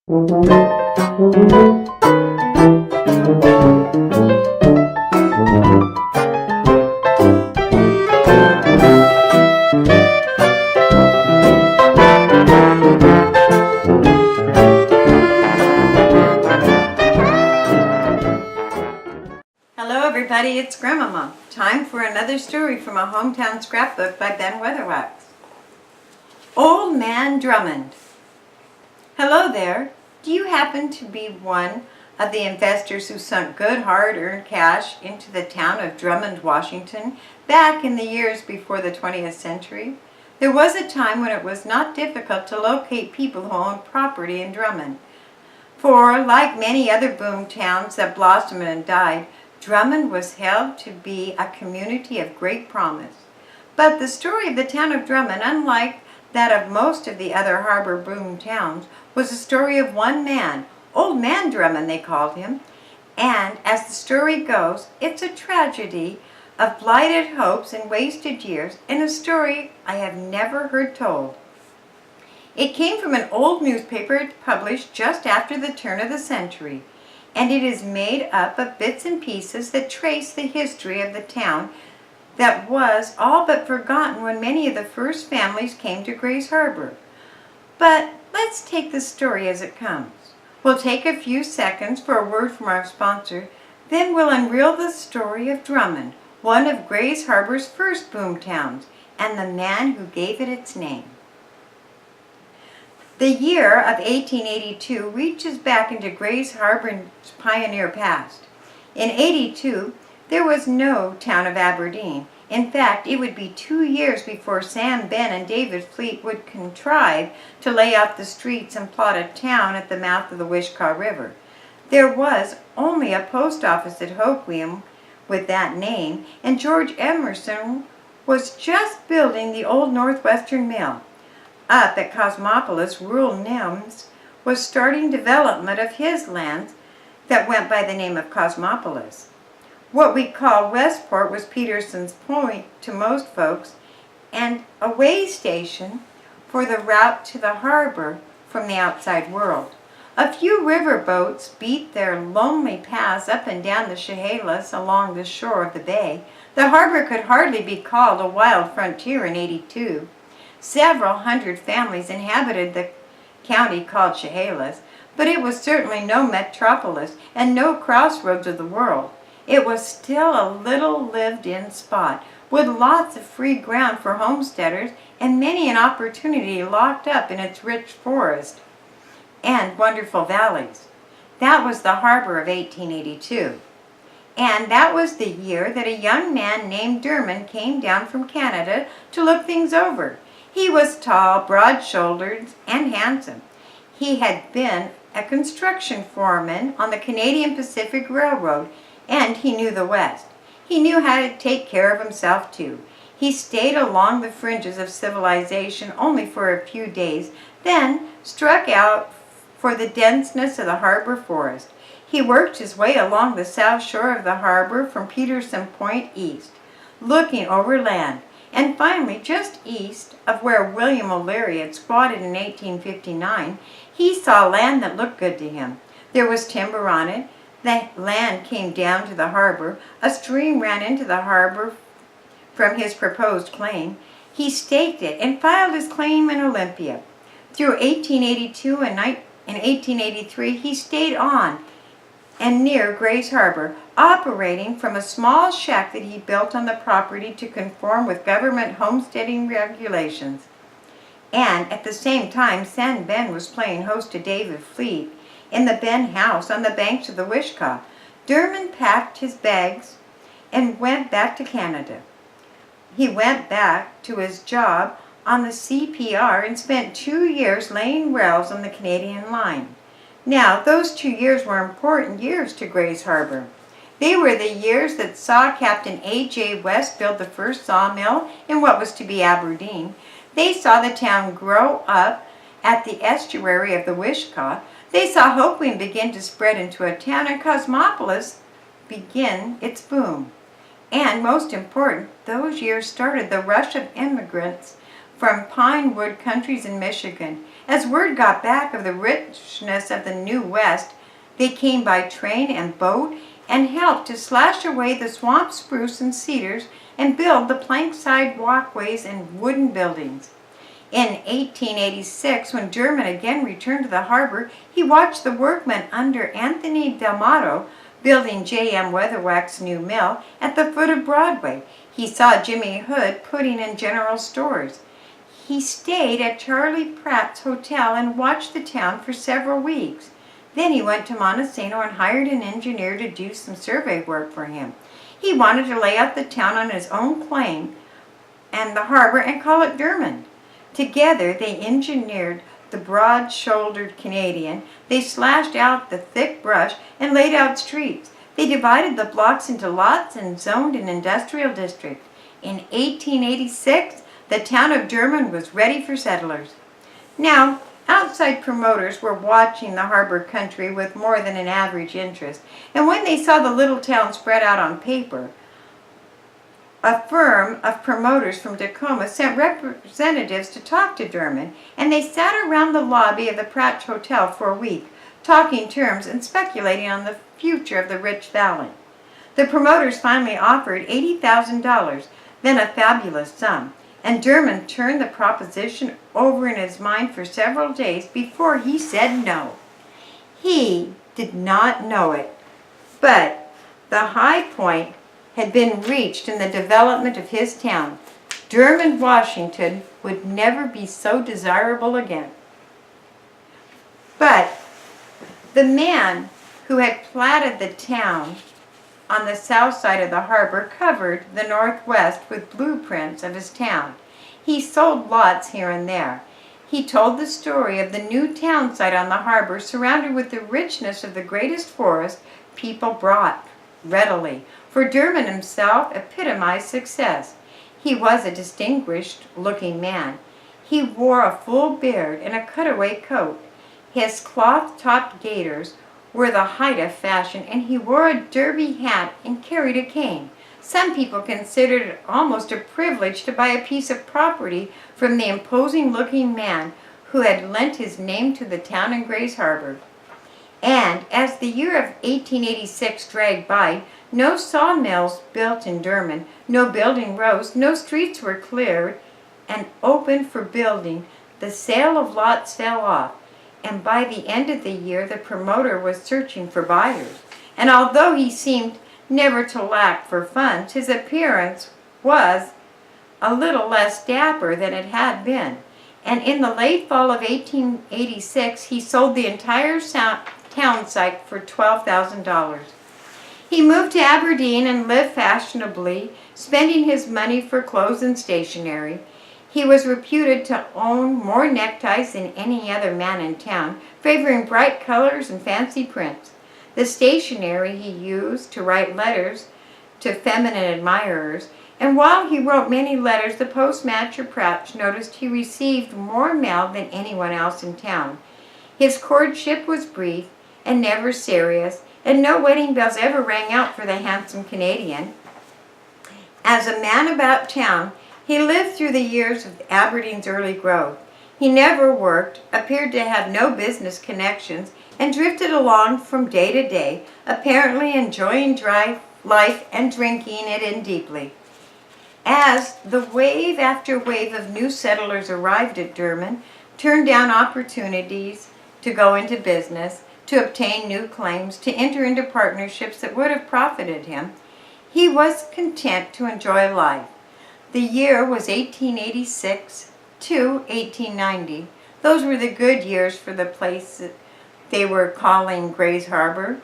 Hello everybody, it's Grandmama. Time for another story from a Hometown Scrapbook by Ben Weatherwax. Old Man Drummond. Hello there. Do you happen to be one of the investors who sunk good hard-earned cash into the town of Drummond, Washington, back in the years before the 20th century? There was a time when it was not difficult to locate people who owned property in Drummond. For, like many other boom towns that blossomed and died, Drummond was held to be a community of great promise. But the story of the town of Drummond, unlike that of most of the other harbor boom towns, was the story of one man, Old Man Drummond they called him. And as the story goes, it's a tragedy of blighted hopes and wasted years, and a story I have never heard told. It came from an old newspaper published just after the turn of the century, and it is made up of bits and pieces that trace the history of the town that was all but forgotten when many of the first families came to Grays Harbor. But let's take the story as it comes. We'll take a few seconds for a word from our sponsor, then we'll unreel the story of Drummond, one of Grays Harbor's first boom towns, and the man who gave it its name. The year of 1882 reaches back into Grays Harbor's pioneer past. In 82, there was no town of Aberdeen. In fact, it would be 2 years before Sam, Ben, and David Fleet would contrive to lay out the streets and plot a town at the mouth of the Wishkah River. There was only a post office at Hoquiam with that name, and George Emerson was just building the old Northwestern Mill. Up at Cosmopolis, rural Nims was starting development of his lands that went by the name of Cosmopolis. What we call Westport was Peterson's Point to most folks, and a way station for the route to the harbor from the outside world. A few river boats beat their lonely paths up and down the Chehalis along the shore of the bay. The harbor could hardly be called a wild frontier in 82. Several hundred families inhabited the county called Chehalis, but it was certainly no metropolis and no crossroads of the world. It was still a little lived-in spot with lots of free ground for homesteaders and many an opportunity locked up in its rich forest and wonderful valleys. That was the harbor of 1882. And that was the year that a young man named Drummond came down from Canada to look things over. He was tall, broad-shouldered, and handsome. He had been a construction foreman on the Canadian Pacific Railroad, and he knew the West. He knew how to take care of himself, too. He stayed along the fringes of civilization only for a few days, then struck out for the denseness of the harbor forest. He worked his way along the south shore of the harbor from Peterson Point east, looking over land. And finally, just east of where William O'Leary had squatted in 1859, he saw land that looked good to him. There was timber on it. The land came down to the harbor. A stream ran into the harbor from his proposed claim. He staked it and filed his claim in Olympia. Through 1882 and 1883, he stayed on and near Grays Harbor, operating from a small shack that he built on the property to conform with government homesteading regulations. And at the same time, Sam Ben was playing host to David Fleet in the Ben house on the banks of the Wishkah. Drummond packed his bags and went back to Canada. He went back to his job on the CPR and spent 2 years laying rails on the Canadian line. Now, those 2 years were important years to Grays Harbor. They were the years that saw Captain A.J. West build the first sawmill in what was to be Aberdeen. They saw the town grow up at the estuary of the Wishkah. They saw Hoquiam begin to spread into a town, and Cosmopolis begin its boom. And most important, those years started the rush of immigrants from pine wood countries in Michigan, As word got back of the richness of the New West, they came by train and boat and helped to slash away the swamp spruce and cedars and build the plank-side walkways and wooden buildings. In 1886, when Drummond again returned to the harbor, he watched the workmen under Anthony D'Amato building J.M. Weatherwax's new mill at the foot of Broadway. He saw Jimmy Hood putting in general stores. He stayed at Charlie Pratt's hotel and watched the town for several weeks. Then he went to Montesano and hired an engineer to do some survey work for him. He wanted to lay out the town on his own claim and the harbor and call it Drummond. Together they engineered the broad-shouldered Canadian. They slashed out the thick brush and laid out streets. They divided the blocks into lots and zoned an industrial district. In 1886, the town of Drummond was ready for settlers. Now, outside promoters were watching the harbor country with more than an average interest, and when they saw the little town spread out on paper, a firm of promoters from Tacoma sent representatives to talk to Drummond, and they sat around the lobby of the Pratt Hotel for a week, talking terms and speculating on the future of the rich valley. The promoters finally offered $80,000, then a fabulous sum, and Drummond turned the proposition over in his mind for several days before he said no. He did not know it, but the high point had been reached in the development of his town. Drummond, Washington would never be so desirable again. But the man who had platted the town on the south side of the harbor covered the northwest with blueprints of his town. He sold lots here and there. He told the story of the new town site on the harbor surrounded with the richness of the greatest forest people brought readily, for Drummond himself epitomized success. He was a distinguished-looking man. He wore a full beard and a cutaway coat. His cloth-topped gaiters were the height of fashion, and he wore a derby hat and carried a cane. Some people considered it almost a privilege to buy a piece of property from the imposing-looking man who had lent his name to the town in Grays Harbor. And as the year of 1886 dragged by, no sawmills built in Drummond, no building rose, no streets were cleared and opened for building. The sale of lots fell off, and by the end of the year the promoter was searching for buyers. And although he seemed never to lack for funds, his appearance was a little less dapper than it had been. And in the late fall of 1886, he sold the entire town site for $12,000. He moved to Aberdeen and lived fashionably, spending his money for clothes and stationery. He was reputed to own more neckties than any other man in town, favoring bright colors and fancy prints. The stationery he used to write letters to feminine admirers, and while he wrote many letters, the postmaster Pratt noticed he received more mail than anyone else in town. His courtship was brief and never serious, and no wedding bells ever rang out for the handsome Canadian. As a man about town, he lived through the years of Aberdeen's early growth. He never worked, appeared to have no business connections, and drifted along from day to day, apparently enjoying dry life and drinking it in deeply. As the wave after wave of new settlers arrived at Drummond, turned down opportunities to go into business, to obtain new claims, to enter into partnerships that would have profited him, he was content to enjoy life. The year was 1886 to 1890. Those were the good years for the place that they were calling Grays Harbor,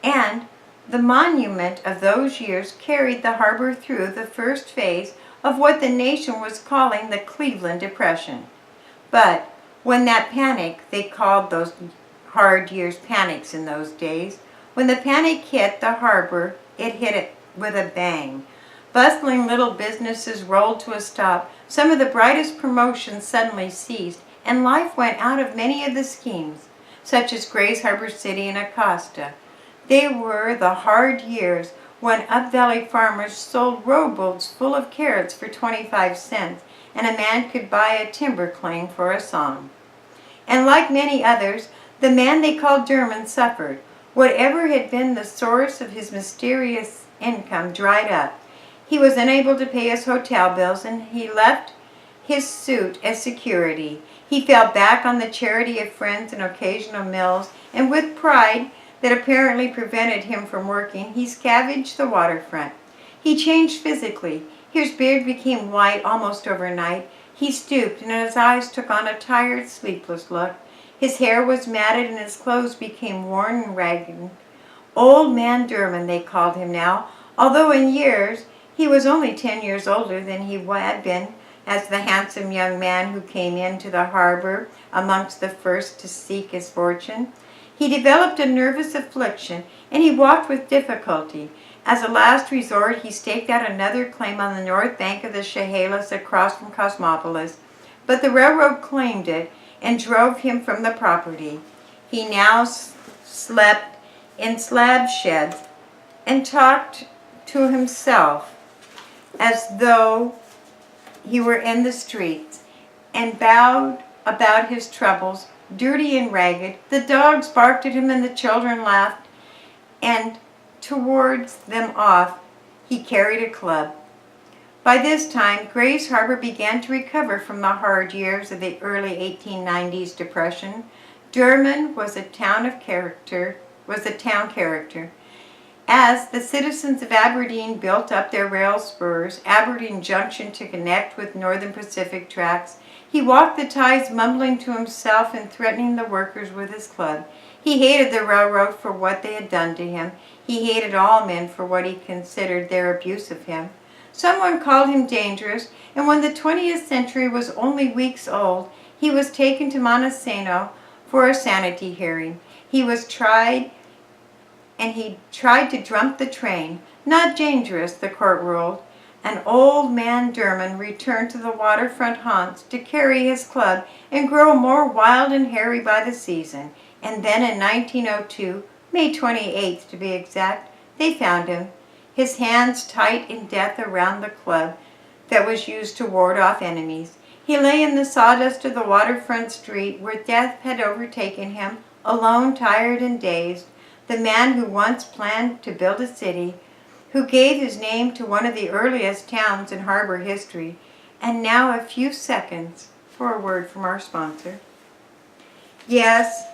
and the monument of those years carried the harbor through the first phase of what the nation was calling the Cleveland Depression. But when that panic, they called those hard years panics in those days, when the panic hit the harbor, it hit it with a bang. Bustling little businesses rolled to a stop. Some of the brightest promotions suddenly ceased, and life went out of many of the schemes, such as Grays Harbor City and Acosta. They were the hard years when Up Valley farmers sold rowboats full of carrots for 25 cents, and a man could buy a timber claim for a song. And like many others, the man they called Drummond suffered. Whatever had been the source of his mysterious income dried up. He was unable to pay his hotel bills, and he left his suit as security. He fell back on the charity of friends and occasional meals, and with pride that apparently prevented him from working, he scavenged the waterfront. He changed physically. His beard became white almost overnight. He stooped, and his eyes took on a tired, sleepless look. His hair was matted, and his clothes became worn and ragged. Old Man Drummond, they called him now, although in years he was only 10 years older than he had been as the handsome young man who came into the harbor amongst the first to seek his fortune. He developed a nervous affliction, and he walked with difficulty. As a last resort, he staked out another claim on the north bank of the Chehalis across from Cosmopolis, but the railroad claimed it and drove him from the property. He now slept in slab sheds and talked to himself as though he were in the streets, and bowed about his troubles, dirty and ragged. The dogs barked at him and the children laughed, and towards them off he carried a club. By this time, Grays Harbor began to recover from the hard years of the early 1890s depression. Drummond was a town character. As the citizens of Aberdeen built up their rail spurs, Aberdeen Junction to connect with Northern Pacific tracks, he walked the ties mumbling to himself and threatening the workers with his club. He hated the railroad for what they had done to him. He hated all men for what he considered their abuse of him. Someone called him dangerous, and when the 20th century was only weeks old, he was taken to Montesano for a sanity hearing. He was tried, and he tried to jump the train. Not dangerous, the court ruled. And Old Man Drummond returned to the waterfront haunts to carry his club and grow more wild and hairy by the season. And then in 1902, May 28th to be exact, they found him, his hands tight in death around the club that was used to ward off enemies. He lay in the sawdust of the waterfront street where death had overtaken him, alone, tired, and dazed. The man who once planned to build a city, who gave his name to one of the earliest towns in harbor history. And now a few seconds for a word from our sponsor. Yes,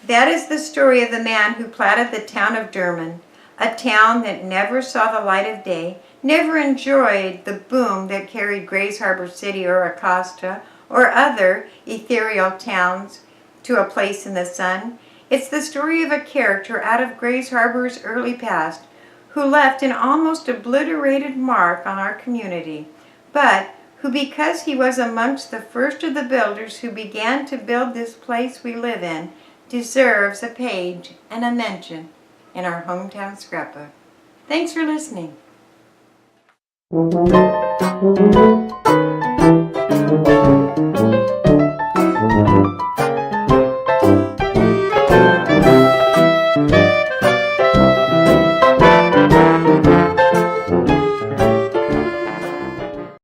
that is the story of the man who platted the town of Drummond, a town that never saw the light of day, never enjoyed the boom that carried Grays Harbor City or Acosta or other ethereal towns to a place in the sun. It's the story of a character out of Grays Harbor's early past who left an almost obliterated mark on our community, but who, because he was amongst the first of the builders who began to build this place we live in, deserves a page and a mention in our Hometown Scrapbook. Thanks for listening.